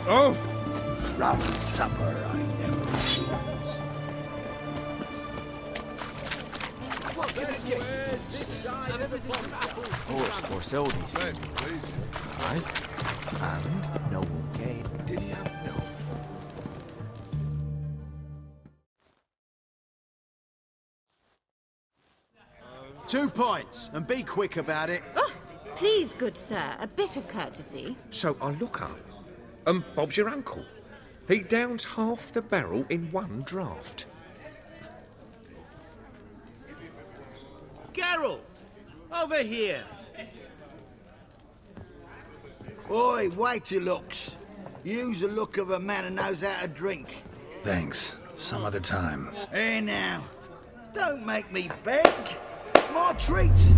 Oh! Rum and supper, I never refuse. Horse for Sodies. Aye. And no game. Did he have no? 2 points, and be quick about it. Oh, please, good sir, a bit of courtesy. So I look up, and Bob's your uncle. He downs half the barrel in one draught. Geralt! Over here! Oi, wait your looks. Use the look of a man who knows how to drink. Thanks. Some other time. Here now. Don't make me beg. My treats.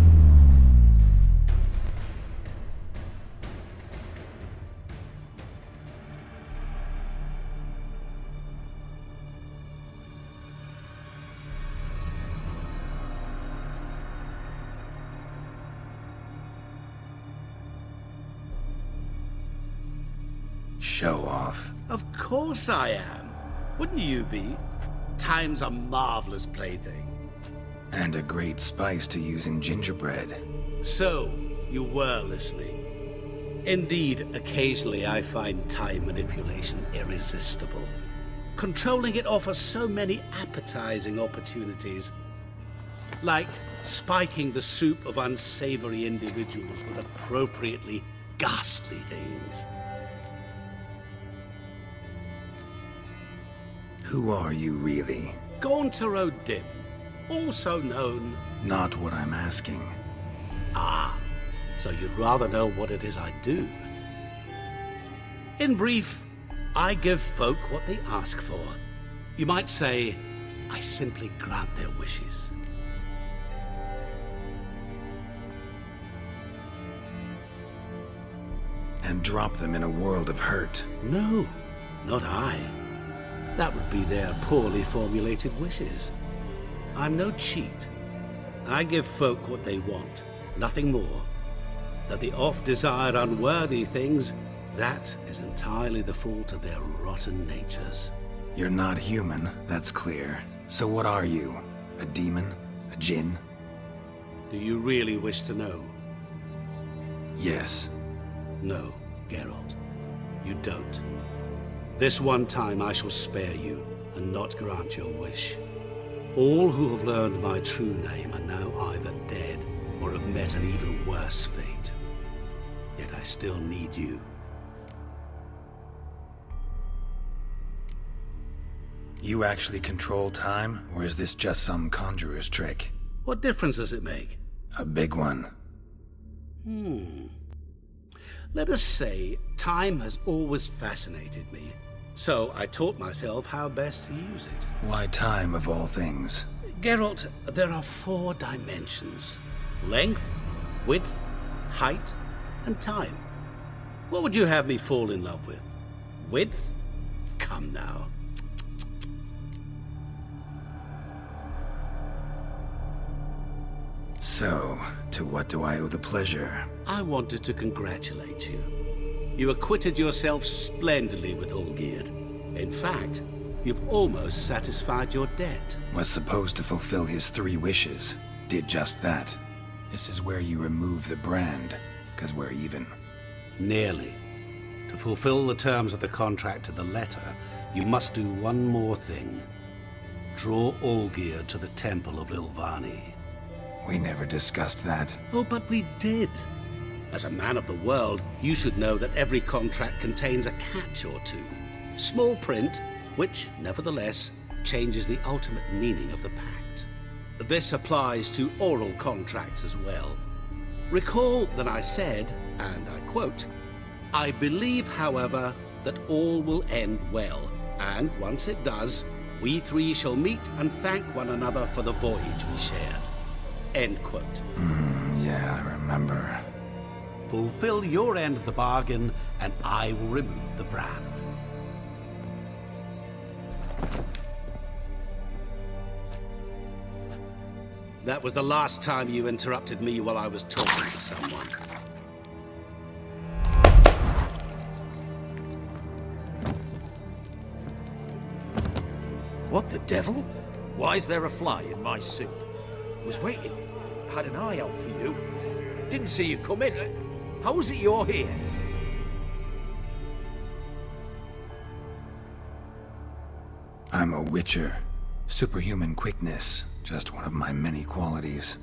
Show off. Of course I am. Wouldn't you be? Time's a marvelous plaything. And a great spice to use in gingerbread. So, you were listening. Indeed, occasionally I find time manipulation irresistible. Controlling it offers so many appetizing opportunities. Like spiking the soup of unsavory individuals with appropriately ghastly things. Who are you, really? Gauntero Dim, also known... Not what I'm asking. Ah, so you'd rather know what it is I do. In brief, I give folk what they ask for. You might say, I simply grant their wishes. And drop them in a world of hurt. No, not I. That would be their poorly formulated wishes. I'm no cheat. I give folk what they want, nothing more. That the oft-desired unworthy things, that is entirely the fault of their rotten natures. You're not human, that's clear. So what are you? A demon? A djinn? Do you really wish to know? Yes. No, Geralt. You don't. This one time I shall spare you, and not grant your wish. All who have learned my true name are now either dead, or have met an even worse fate. Yet I still need you. You actually control time, or is this just some conjurer's trick? What difference does it make? A big one. Let us say, time has always fascinated me. So I taught myself how best to use it. Why time, of all things? Geralt, there are 4 dimensions. Length, width, height, and time. What would you have me fall in love with? Width? Come now. So, to what do I owe the pleasure? I wanted to congratulate you. You acquitted yourself splendidly with Olgierd. In fact, you've almost satisfied your debt. Was supposed to fulfill his 3 wishes. Did just that. This is where you remove the brand, 'cause we're even. Nearly. To fulfill the terms of the contract to the letter, you must do one more thing. Draw Olgierd to the Temple of Lilvani. We never discussed that. Oh, but we did. As a man of the world, you should know that every contract contains a catch or two. Small print, which, nevertheless, changes the ultimate meaning of the pact. This applies to oral contracts as well. Recall that I said, and I quote, "I believe, however, that all will end well, and once it does, we 3 shall meet and thank one another for the voyage we shared." End quote. Yeah, I remember. Fulfill your end of the bargain, and I will remove the brand. That was the last time you interrupted me while I was talking to someone. What the devil? Why is there a fly in my soup? Was waiting. Had an eye out for you. Didn't see you come in. How is it you're here? I'm a witcher. Superhuman quickness, just one of my many qualities.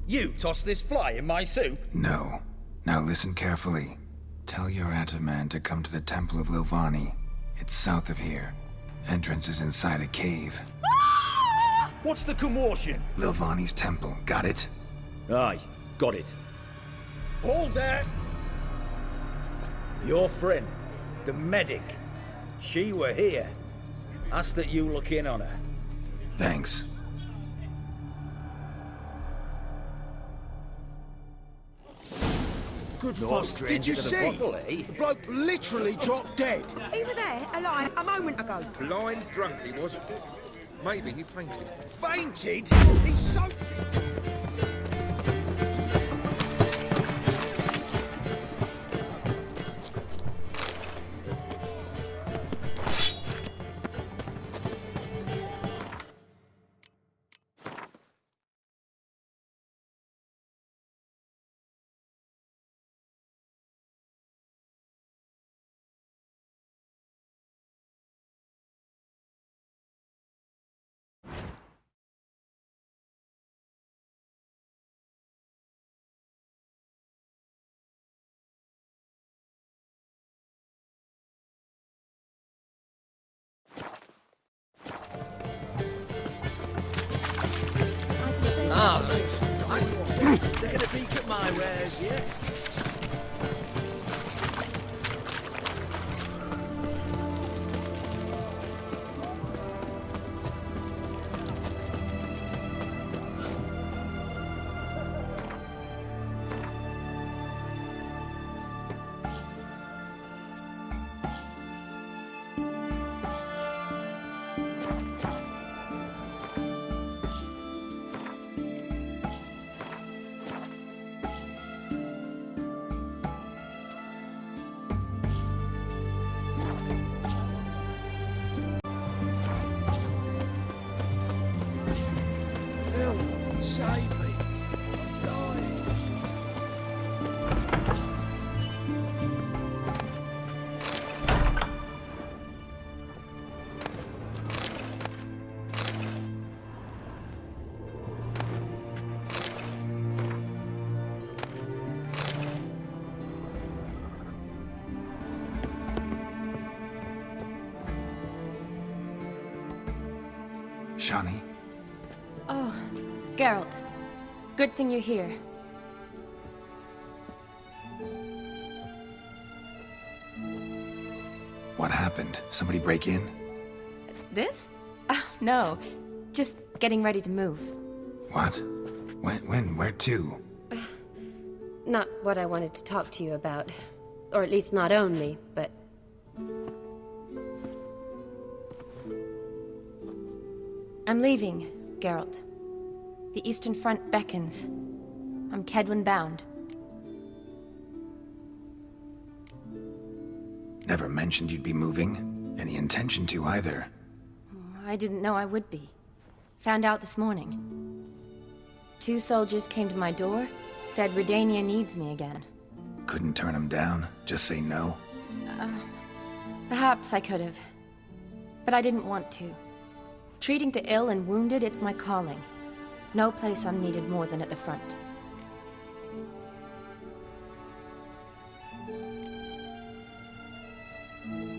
You tossed this fly in my soup? No. Now listen carefully. Tell your Ataman to come to the Temple of Lilvani. It's south of here. Entrance is inside a cave. What's the commotion? Lilvani's temple, got it? Aye, got it. Hold there! Your friend, the medic, she were here. Ask that you look in on her. Thanks. Good No fuck. stranger Did you to the see? bottle, eh? The bloke literally dropped dead. He was there, alive, a moment ago. Blind drunk he was. Maybe he fainted. Fainted? He's soaked. They're gonna peek at my wares, yeah? Save me. I'm dying. Shani? Oh, Geralt. Good thing you're here. What happened? Somebody break in? This? No. Just getting ready to move. What? When? Where to? Not what I wanted to talk to you about. Or at least not only, but... I'm leaving, Geralt. The Eastern Front beckons. I'm Kedwin bound. Never mentioned you'd be moving. Any intention to either. I didn't know I would be. Found out this morning. 2 soldiers came to my door, said Redania needs me again. Couldn't turn him down? Just say no? Perhaps I could have. But I didn't want to. Treating the ill and wounded, it's my calling. No place I'm needed more than at the front.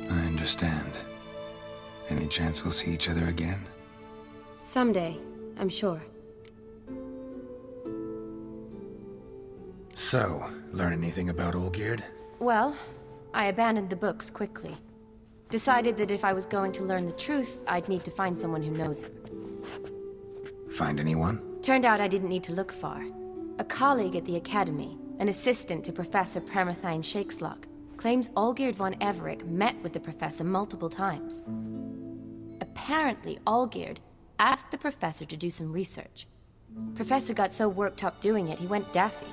I understand. Any chance we'll see each other again? Someday, I'm sure. So, learn anything about Olgierd? Well, I abandoned the books quickly. Decided that if I was going to learn the truth, I'd need to find someone who knows it. Find anyone? Turned out I didn't need to look far. A colleague at the Academy, an assistant to Professor Permathine Shakeslock, claims Olgierd von Everec met with the professor multiple times. Apparently, Olgierd asked the professor to do some research. Professor got so worked up doing it, he went daffy.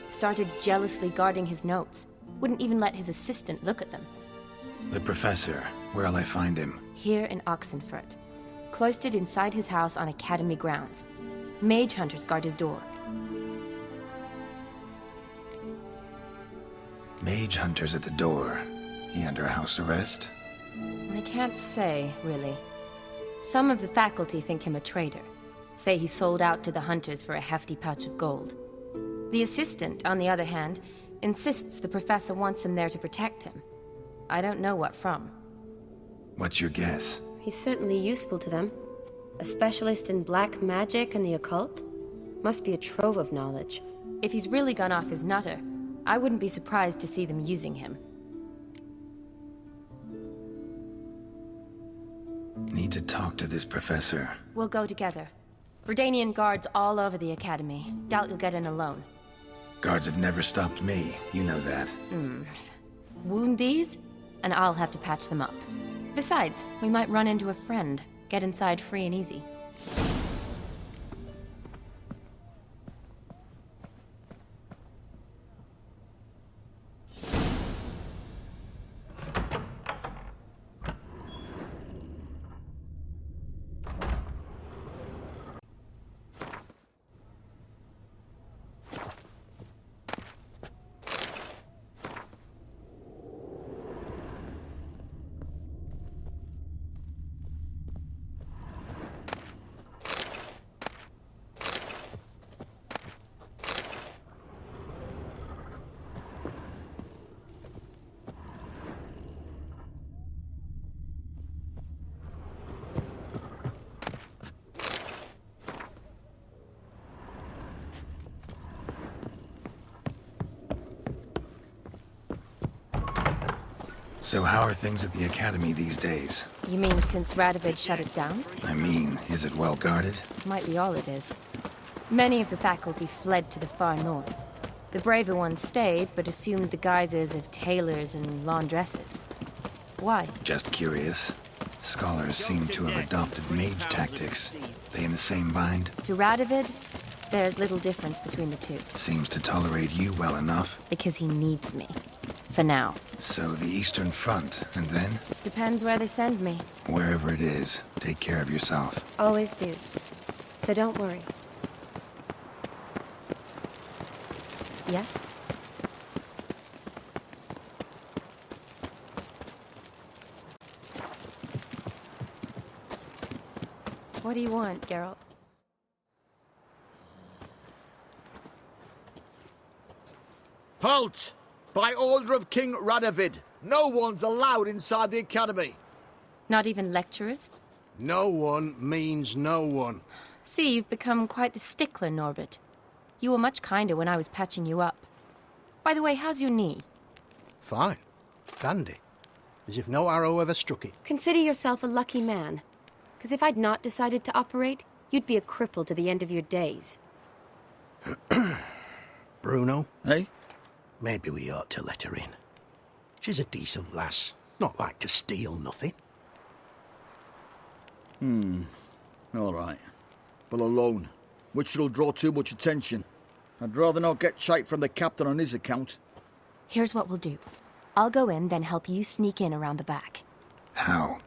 Started jealously guarding his notes. Wouldn't even let his assistant look at them. The professor. Where'll I find him? here in Oxenfurt, cloistered inside his house on Academy grounds. Mage hunters guard his door. Mage hunters at the door. He under house arrest? I can't say, really. Some of the faculty think him a traitor. Say he sold out to the hunters for a hefty pouch of gold. The assistant, on the other hand, insists the professor wants him there to protect him. I don't know what from. What's your guess? He's certainly useful to them. A specialist in black magic and the occult? Must be a trove of knowledge. If he's really gone off his nutter, I wouldn't be surprised to see them using him. Need to talk to this professor. We'll go together. Redanian guards all over the Academy. Doubt you'll get in alone. Guards have never stopped me, you know that. Wound these, and I'll have to patch them up. Besides, we might run into a friend. Get inside free and easy. So how are things at the Academy these days? You mean since Radovid shut it down? I mean, is it well guarded? Might be all it is. Many of the faculty fled to the far north. The braver ones stayed, but assumed the guises of tailors and laundresses. Why? Just curious. Scholars seem to have adopted mage tactics. They in the same bind? To Radovid, there's little difference between the two. Seems to tolerate you well enough. Because he needs me. For now. So the Eastern Front, and then? Depends where they send me. Wherever it is, take care of yourself. Always do. So don't worry. Yes? What do you want, Geralt? Halt! By order of King Radovid, no one's allowed inside the Academy. Not even lecturers? No one means no one. See, you've become quite the stickler, Norbert. You were much kinder when I was patching you up. By the way, how's your knee? Fine. Dandy. As if no arrow ever struck it. Consider yourself a lucky man. Because if I'd not decided to operate, you'd be a cripple to the end of your days. Bruno? Eh? Maybe we ought to let her in. She's a decent lass. Not like to steal nothing. All right. But alone, which will draw too much attention. I'd rather not get shite from the captain on his account. Here's what we'll do. I'll go in, then help you sneak in around the back. How?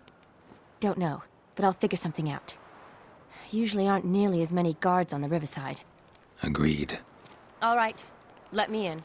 Don't know, but I'll figure something out. Usually aren't nearly as many guards on the riverside. Agreed. All right, let me in.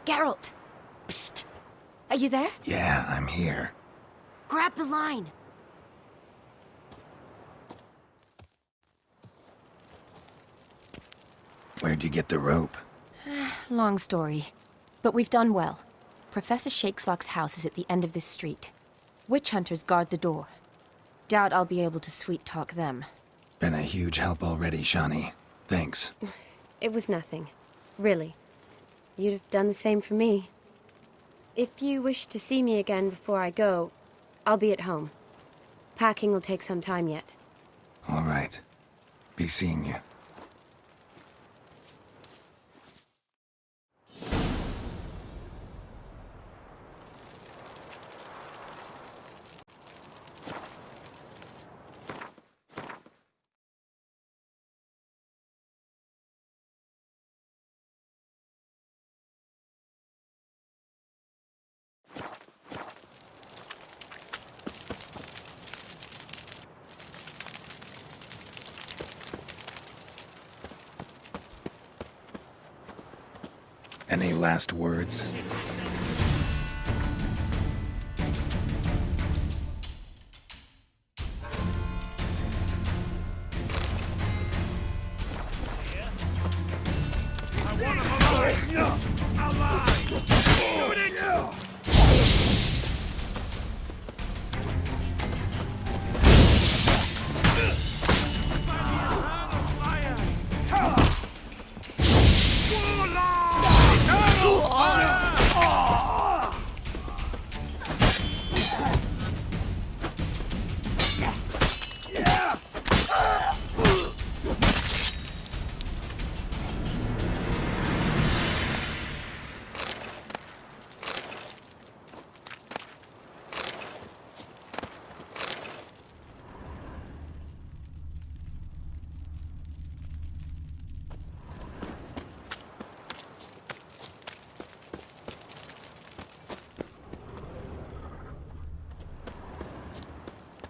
Geralt! Psst! Are you there? Yeah, I'm here. Grab the line! Where'd you get the rope? Long story. But we've done well. Professor Shakeslock's house is at the end of this street. Witch hunters guard the door. Doubt I'll be able to sweet-talk them. Been a huge help already, Shani. Thanks. It was nothing. Really. You'd have done the same for me. If you wish to see me again before I go, I'll be at home. Packing will take some time yet. All right. Be seeing you. Any last words?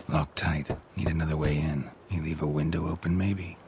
Locked tight. Need another way in. You leave a window open, maybe?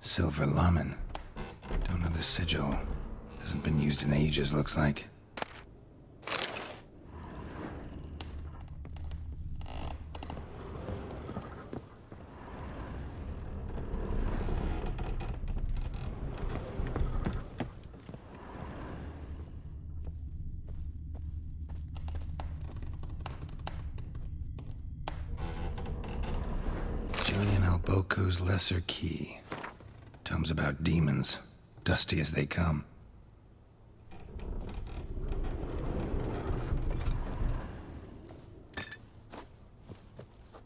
Silver Lamen. Don't know the sigil. Hasn't been used in ages, looks like. Boko's Lesser Key. Tomes about demons, dusty as they come.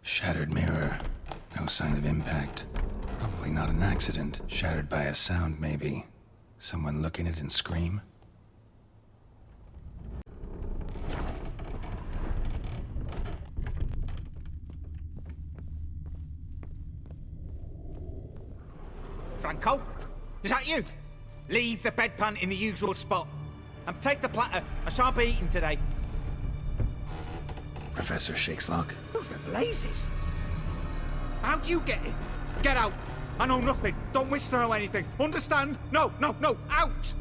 Shattered mirror. No sign of impact. Probably not an accident. Shattered by a sound, maybe. Someone look in it and scream. Franco? Is that you? Leave the bedpan in the usual spot. And take the platter. I shan't be eating today. Professor Shakeslock. Who the blazes? How'd you get in? Get out. I know nothing. Don't wish to know anything. Understand? No, out!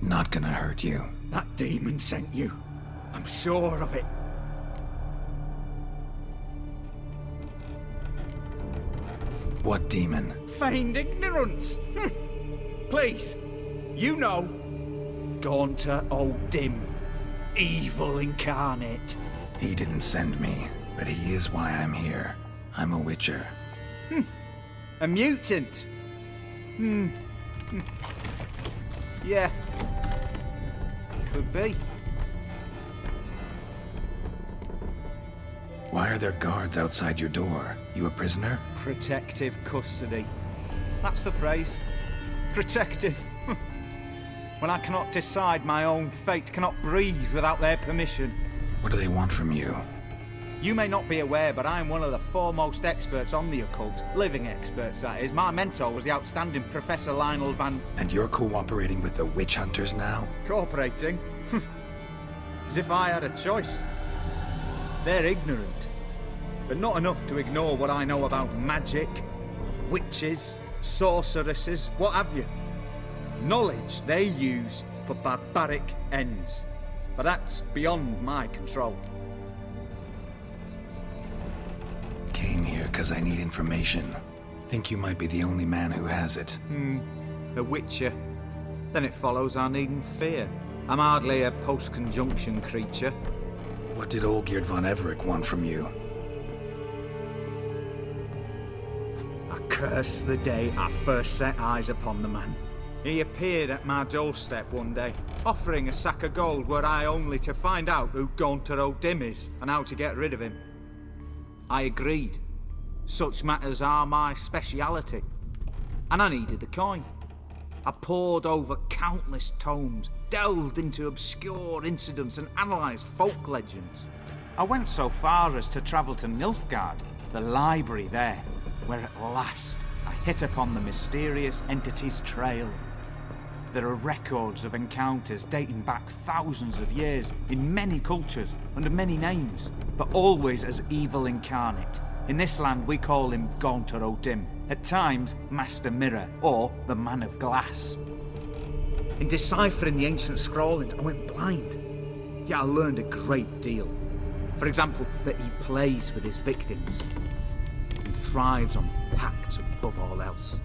Not gonna hurt you. That demon sent you. I'm sure of it. What demon? Feigned ignorance. Please, you know. Gaunter O'Dim. Evil incarnate. He didn't send me, but he is why I'm here. I'm a witcher. A mutant. Yeah. Could be. Why are there guards outside your door? You a prisoner? Protective custody. That's the phrase. Protective. When I cannot decide my own fate, cannot breathe without their permission. What do they want from you? You may not be aware, but I am one of the foremost experts on the occult. Living experts, that is. My mentor was the outstanding Professor Lionel Van... And you're cooperating with the witch hunters now? Cooperating? As if I had a choice. They're ignorant, but not enough to ignore what I know about magic, witches, sorceresses, what have you. Knowledge they use for barbaric ends, but that's beyond my control. Came here because I need information. Think you might be the only man who has it. A witcher. Then it follows I needn't fear. I'm hardly a post-conjunction creature. What did Olgierd von Everec want from you? I curse the day I first set eyes upon the man. He appeared at my doorstep one day, offering a sack of gold were I only to find out who Gaunter O'Dim is and how to get rid of him. I agreed. Such matters are my speciality. And I needed the coin. I pored over countless tomes, delved into obscure incidents and analysed folk legends. I went so far as to travel to Nilfgaard, the library there, where at last I hit upon the mysterious entity's trail. There are records of encounters dating back thousands of years in many cultures, under many names, but always as evil incarnate. In this land we call him Gaunter O'Dim, at times Master Mirror or the Man of Glass. In deciphering the ancient scrawlings, I went blind. Yet I learned a great deal. For example, that he plays with his victims and thrives on pacts above all else.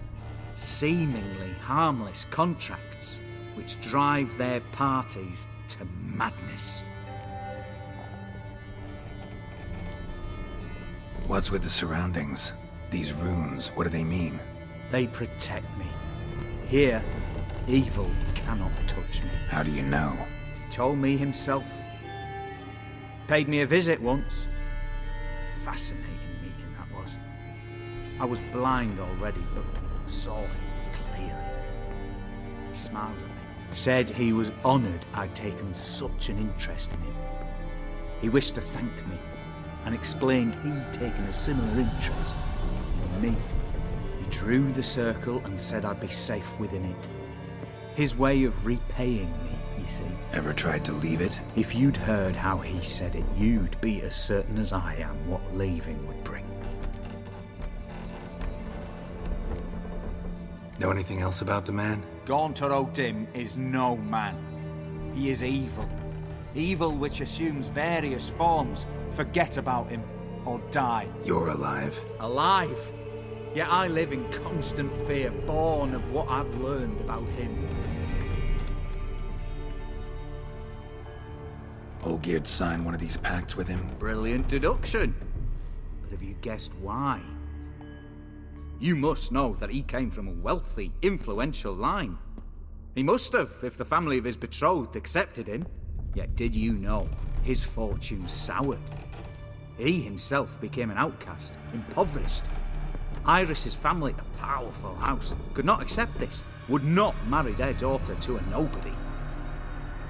Seemingly harmless contracts which drive their parties to madness. What's with the surroundings? These runes, what do they mean? They protect me. Here, evil cannot touch me. How do you know? He told me himself. Paid me a visit once. Fascinating meeting that was. I was blind already, but saw him clearly. He smiled at me. Said he was honoured I'd taken such an interest in him. He wished to thank me and explained he'd taken a similar interest in me. He drew the circle and said I'd be safe within it. His way of repaying me, you see. Ever tried to leave it? If you'd heard how he said it, you'd be as certain as I am what leaving would bring. Know anything else about the man? Gaunter O'Dim is no man. He is evil. Evil which assumes various forms. Forget about him, or die. You're alive. Alive? Yet I live in constant fear, born of what I've learned about him. Olgierd signed one of these pacts with him? Brilliant deduction. But have you guessed why? You must know that he came from a wealthy, influential line. He must have, if the family of his betrothed accepted him. Yet did you know his fortune soured? He himself became an outcast, impoverished. Iris's family, a powerful house, could not accept this, would not marry their daughter to a nobody.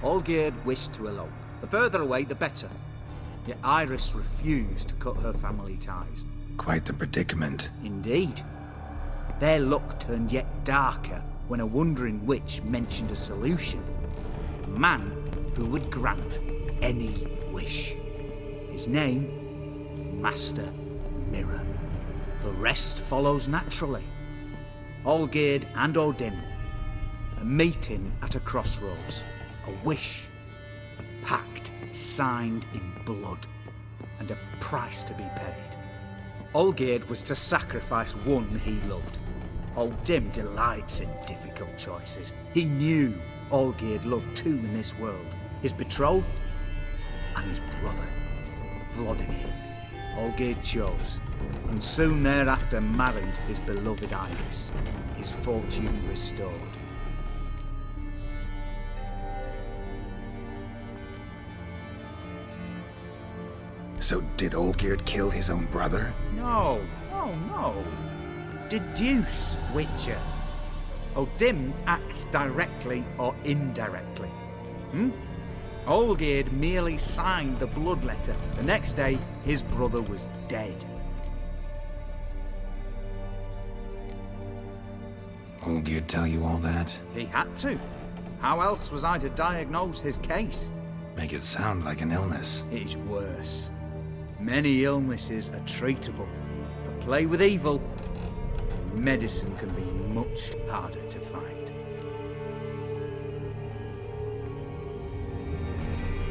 Olgierd wished to elope. The further away, the better. Yet Iris refused to cut her family ties. Quite the predicament. Indeed. Their luck turned yet darker when a wandering witch mentioned a solution. A man who would grant any wish. His name, Master Mirror. The rest follows naturally. Olgierd and O'Dim. A meeting at a crossroads. A wish. A pact signed in blood. And a price to be paid. Olgierd was to sacrifice one he loved. O'Dim delights in difficult choices. He knew Olgierd loved two in this world. His betrothed and his brother, Vladimir. Olgierd chose, and soon thereafter married his beloved Iris, his fortune restored. So did Olgierd kill his own brother? No. Deduce, Witcher. O'Dim acts directly or indirectly. Olgierd merely signed the blood letter. The next day, his brother was dead. Olgierd tell you all that? He had to. How else was I to diagnose his case? Make it sound like an illness. It is worse. Many illnesses are treatable, but play with evil, medicine can be much harder to find.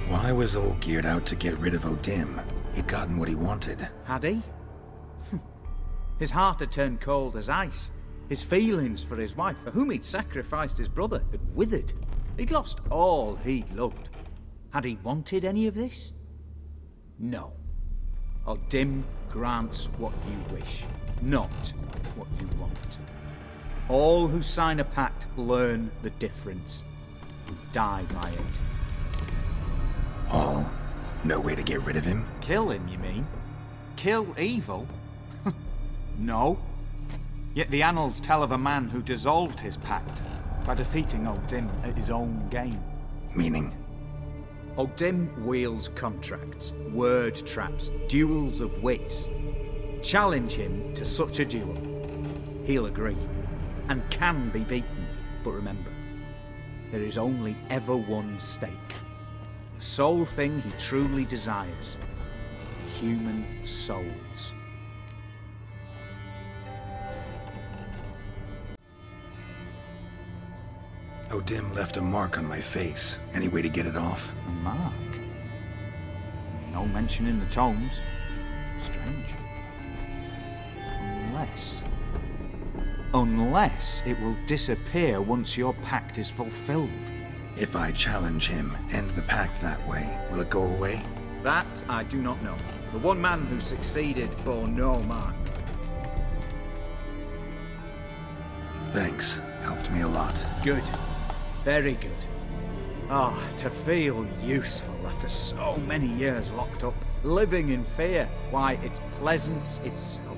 Why was Olgierd out to get rid of O'Dim? He'd gotten what he wanted. Had he? His heart had turned cold as ice. His feelings for his wife, for whom he'd sacrificed his brother, had withered. He'd lost all he'd loved. Had he wanted any of this? No. O'Dim grants what you wish, not what you want. All who sign a pact learn the difference and die by it. All? No way to get rid of him? Kill him, you mean? Kill evil? No. Yet the annals tell of a man who dissolved his pact by defeating O'Dim at his own game. Meaning? O'Dim wields contracts, word traps, duels of wits. Challenge him to such a duel. He'll agree, and can be beaten. But remember, there is only ever one stake. The sole thing he truly desires. Human souls. O'Dim left a mark on my face. Any way to get it off? A mark? No mention in the tomes. Strange. Unless it will disappear once your pact is fulfilled. If I challenge him, end the pact that way, will it go away? That I do not know. The one man who succeeded bore no mark. Thanks. Helped me a lot. Good. Very good. Oh, to feel useful after so many years locked up, living in fear. Why, it's pleasance itself.